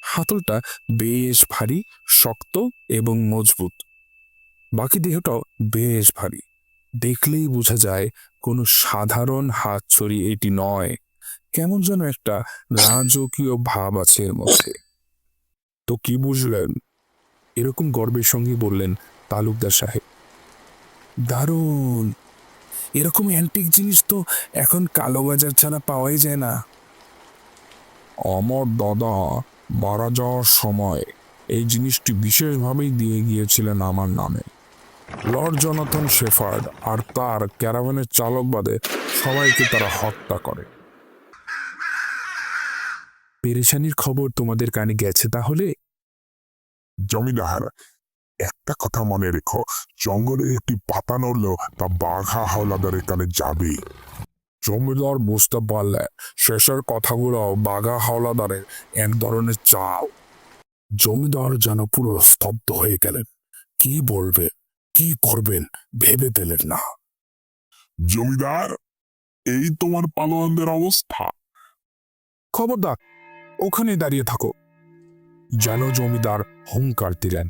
হাতলটা বেশ ভারী, শক্ত এবং মজবুত। বাকি দেহটাও বেশ ভারী। দেখলেই বোঝা যায় কোনো সাধারণ হাতছড়ি এটি নয়। কেমন যেন একটা রাজকীয় ভাব আছে এর মধ্যে। তো কি বুঝলেন? এরকম গর্বের সঙ্গে বললেন তালুকদার সাহেব। দারুণ! এরকম অ্যান্টিক জিনিস তো এখন কালোবাজার ছাড়া পাওয়াই যায় না। আমার দাদা মারা যাওয়ার সময় এই জিনিসটি বিশেষভাবেই দিয়ে গিয়েছিলেন আমার নামে। লর্ড জনাথন শেফার্ড আর তার ক্যারাভানের চালক বাদে সবাইকে তারা হত্যা করে। পেরেশানির খবর তোমাদের কানে গেছে তাহলে? জমিদার, একটা কথা মনে রেখো, জঙ্গলে একটি পাতা নড়লেও তা বাঘা হাওলাদারের কানে যাবে। জমিদার বুঝতে পারলেন শেষের কথাগুলো বাঘা হাওলাদারের এক ধরনের চাল। জমিদার যেন পুরো স্তব্ধ হয়ে গেলেন। কি বলবে, কি করবেন ভেবে পেলেন না। জমিদার, এই তোমার পালোয়ানদের অবস্থা। খবরদার, ওখানে দাঁড়িয়ে থাকো, যেন জমিদার হুঙ্কার দিলেন।